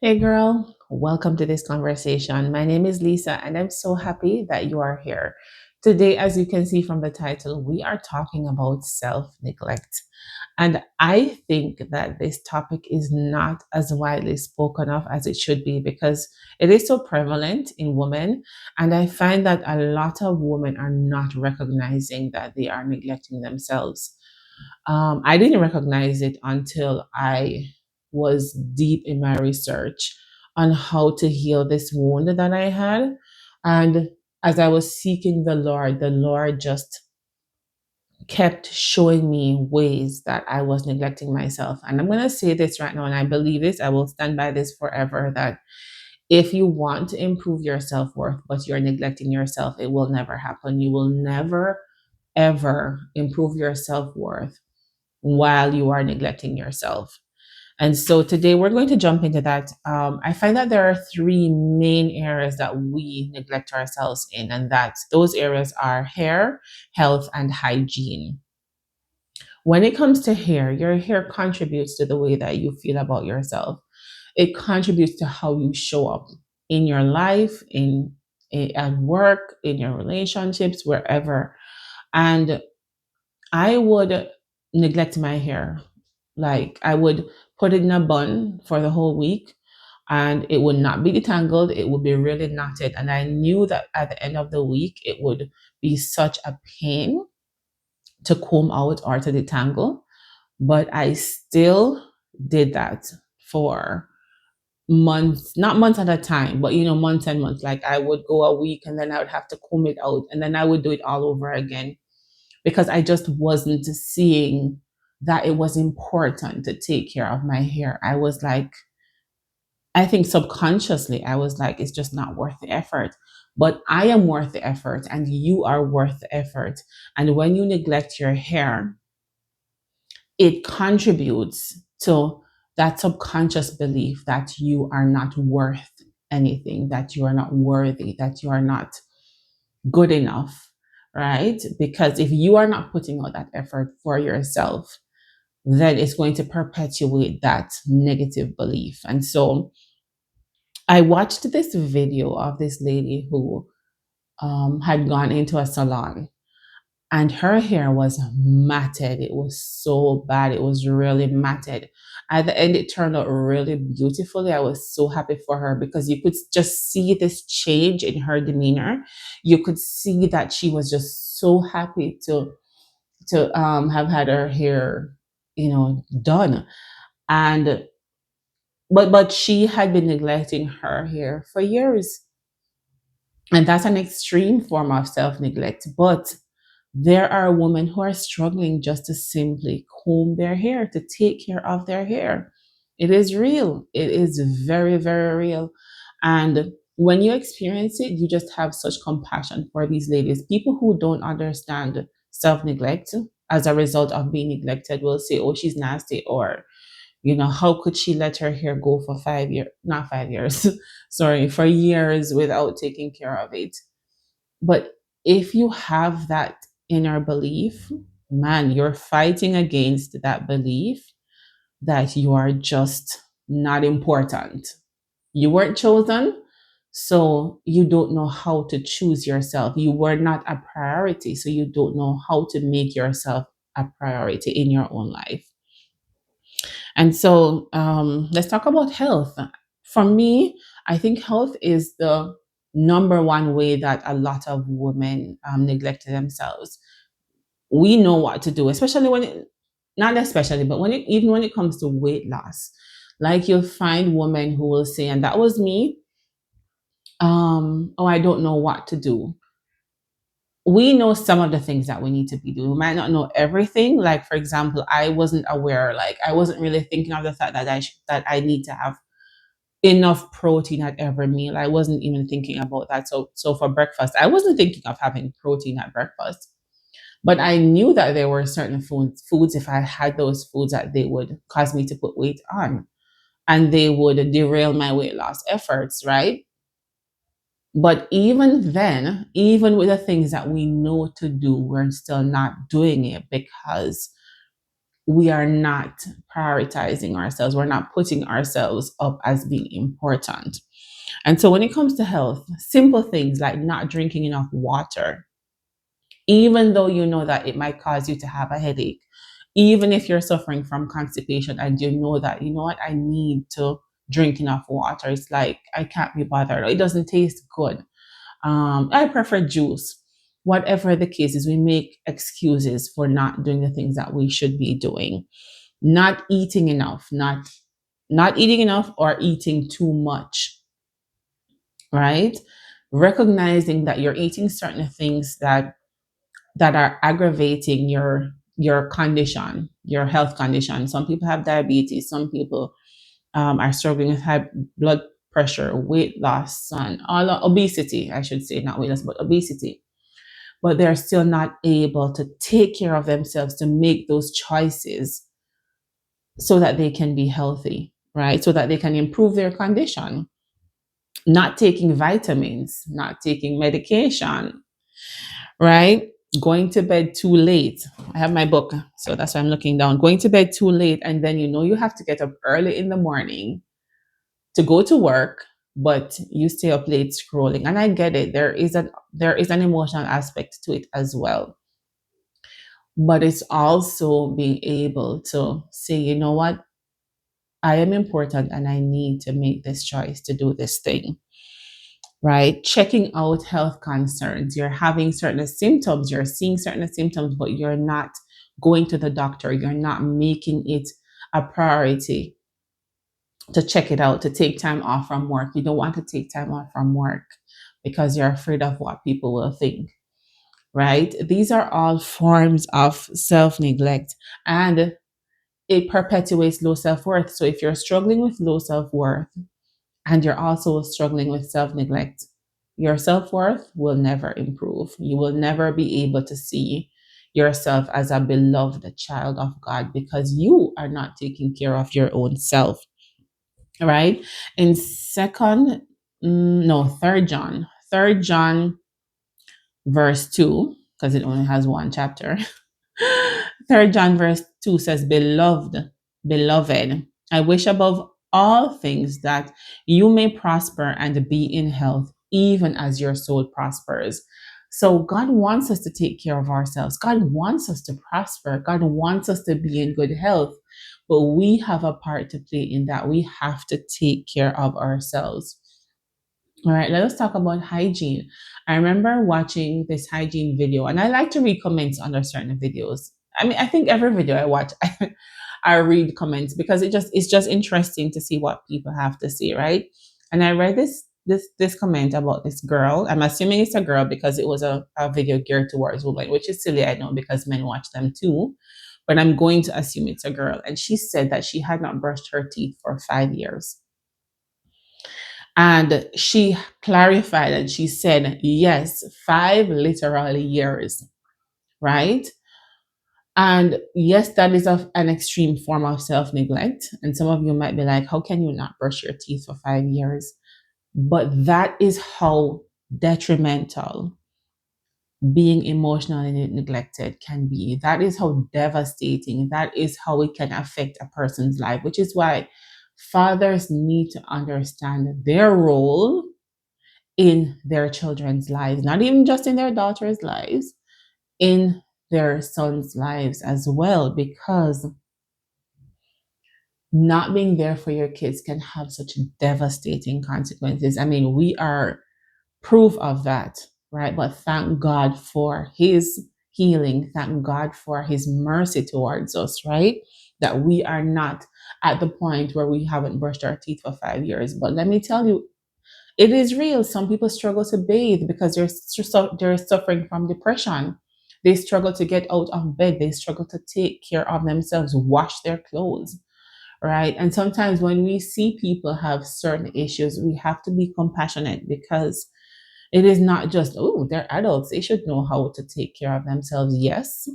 Hey girl, welcome to this conversation. My name is Lisa, and I'm so happy that you are here. Today, as you can see from the title, we are talking about self neglect. And I think that this topic is not as widely spoken of as it should be because it is so prevalent in women. And I find that a lot of women are not recognizing that they are neglecting themselves. I didn't recognize it until I was deep in my research on how to heal this wound that I had. And as I was seeking the Lord just kept showing me ways that I was neglecting myself. And I'm going to say this right now, and I believe this, I will stand by this forever that if you want to improve your self worth, but you're neglecting yourself, it will never happen. You will never, ever improve your self worth while you are neglecting yourself. And so today we're going to jump into that. I find that there are three main areas that we neglect ourselves in, and that those areas are hair, health, and hygiene. When it comes to hair, your hair contributes to the way that you feel about yourself. It contributes to how you show up in your life, at work, in your relationships, wherever. And I would neglect my hair. Like I would put it in a bun for the whole week and it would not be detangled. It would be really knotted. And I knew that at the end of the week, it would be such a pain to comb out or to detangle. But I still did that for months, not months at a time, but months and months. Like I would go a week and then I would have to comb it out and then I would do it all over again because I just wasn't seeing that it was important to take care of my hair. I was like, I think subconsciously, I was like, it's just not worth the effort. But I am worth the effort, and you are worth the effort. And when you neglect your hair, it contributes to that subconscious belief that you are not worth anything, that you are not worthy, that you are not good enough, right? Because if you are not putting out that effort for yourself, then it's going to perpetuate that negative belief. And so I watched this video of this lady who had gone into a salon and her hair was matted. It was so bad. It was really matted. At the end, it turned out really beautifully. I was so happy for her because you could just see this change in her demeanor. You could see that she was just so happy to have had her hair, done. And but she had been neglecting her hair for years, and that's an extreme form of self neglect. But there are women who are struggling just to simply comb their hair, to take care of their hair. It is real. It is very, very real. And when you experience it, you just have such compassion for these ladies. People who don't understand self neglect as a result of being neglected will say, oh, she's nasty, or how could she let her hair go for 5 years, not 5 years, sorry, for years without taking care of it. But if you have that inner belief, man, you're fighting against that belief that you are just not important. You weren't chosen, so you don't know how to choose yourself. You were not a priority, so you don't know how to make yourself a priority in your own life. And so let's talk about health. For me, I think health is the number one way that a lot of women neglect themselves. We know what to do, especially not especially, but even when it comes to weight loss. Like you'll find women who will say, and that was me, oh, I don't know what to do. We know some of the things that we need to be doing. We might not know everything. Like for example, I wasn't aware, like I wasn't really thinking of the fact that that I need to have enough protein at every meal. I wasn't even thinking about that. So for breakfast, I wasn't thinking of having protein at breakfast. But I knew that there were certain foods, if I had those foods, that they would cause me to put weight on and they would derail my weight loss efforts, right? But even then, even with the things that we know to do, we're still not doing it because we are not prioritizing ourselves. We're not putting ourselves up as being important. And so when it comes to health, simple things like not drinking enough water, even though you know that it might cause you to have a headache, even if you're suffering from constipation and you know that, you know what, I need to drink enough water. It's like, I can't be bothered. It doesn't taste good. I prefer juice. Whatever the case is, we make excuses for not doing the things that we should be doing. Not eating enough, not eating enough or eating too much, right? Recognizing that you're eating certain things that are aggravating your condition, your health condition. Some people have diabetes. Some people are struggling with high blood pressure, weight loss, and all obesity. I should say not weight loss, but obesity. But they're still not able to take care of themselves to make those choices so that they can be healthy, right? So that they can improve their condition. Not taking vitamins, not taking medication, right? Going to bed too late. I have my book, so that's why I'm looking down. Going to bed too late, and then you know you have to get up early in the morning to go to work, but you stay up late scrolling. And I get it. There is an emotional aspect to it as well. But it's also being able to say, you know what, I am important and I need to make this choice to do this thing, right? Checking out health concerns. You're having certain symptoms, you're seeing certain symptoms, but you're not going to the doctor. You're not making it a priority to check it out, to take time off from work. You don't want to take time off from work because you're afraid of what people will think, right? These are all forms of self neglect, and it perpetuates low self worth. So if you're struggling with low self worth, and you're also struggling with self neglect, your self worth will never improve. You will never be able to see yourself as a beloved child of God because you are not taking care of your own self, right? In second, no, third John verse 2, because it only has one chapter. Third John verse 2 says, beloved, I wish above all things that you may prosper and be in health, even as your soul prospers. So God wants us to take care of ourselves. God wants us to prosper. God wants us to be in good health. But we have a part to play in that. We have to take care of ourselves. All right, let us talk about hygiene. I remember watching this hygiene video, and I like to read comments under certain videos. I mean, I think every video I watch, I read comments because it's just interesting to see what people have to say, right? And I read this comment about this girl. I'm assuming it's a girl because it was a video geared towards women, which is silly, I know, because men watch them too. But I'm going to assume it's a girl. And she said that she had not brushed her teeth for 5 years. And she clarified and she said, yes, 5 literal years, right? And yes, that is an extreme form of self neglect. And some of you might be like, how can you not brush your teeth for 5 years? But that is how detrimental being emotionally neglected can be. That is how devastating, that is how it can affect a person's life, which is why fathers need to understand their role in their children's lives, not even just in their daughters' lives, in their sons' lives as well, because not being there for your kids can have such devastating consequences. I mean, we are proof of that, right? But thank God for His healing. Thank God for His mercy towards us, right? That we are not at the point where we haven't brushed our teeth for 5 years. But let me tell you, it is real. Some people struggle to bathe because they're suffering from depression. They struggle to get out of bed. They struggle to take care of themselves, wash their clothes, right? And sometimes when we see people have certain issues, we have to be compassionate because it is not just, oh, they're adults. They should know how to take care of themselves. Yes,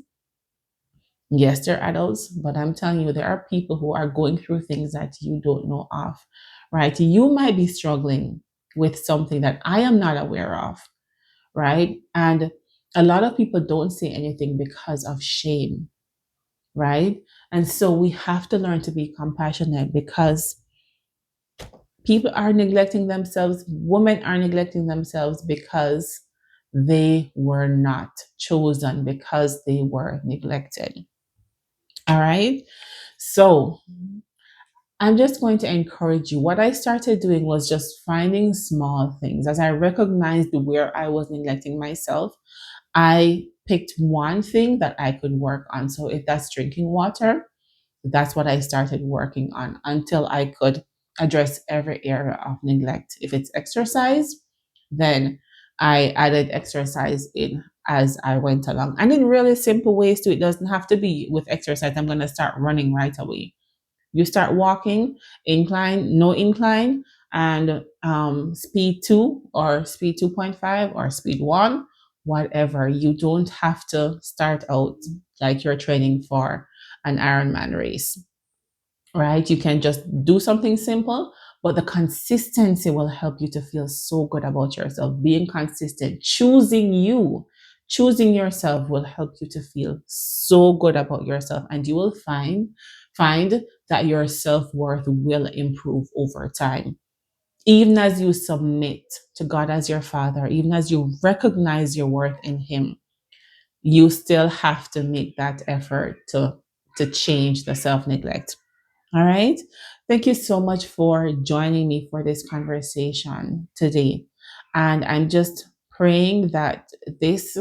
they're adults, but I'm telling you, there are people who are going through things that you don't know of, right? You might be struggling with something that I am not aware of, right? And a lot of people don't say anything because of shame, right? And so we have to learn to be compassionate because people are neglecting themselves, women are neglecting themselves because they were not chosen, because they were neglected. All right. So I'm just going to encourage you. What I started doing was just finding small things. As I recognized where I was neglecting myself, I picked one thing that I could work on. So if that's drinking water, that's what I started working on until I could address every area of neglect. If it's exercise, then I added exercise in as I went along. And in really simple ways too. It doesn't have to be with exercise. I'm going to start running right away. You start walking, incline, no incline, and speed 2 or speed 2.5 or speed 1, whatever. You don't have to start out like you're training for an Ironman race, right? You can just do something simple, but the consistency will help you to feel so good about yourself. Being consistent, choosing yourself will help you to feel so good about yourself, and you will find that your self-worth will improve over time. Even as you submit to God as your father, even as you recognize your worth in him, you still have to make that effort to change the self-neglect. All right. Thank you so much for joining me for this conversation today. And I'm just praying that this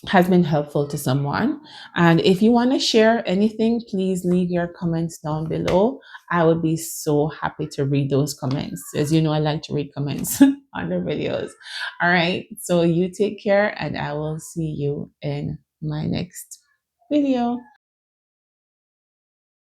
has been helpful to someone. And if you want to share anything, please leave your comments down below. I would be so happy to read those comments. As you know, I like to read comments on the videos. All right. So you take care, and I will see you in my next video.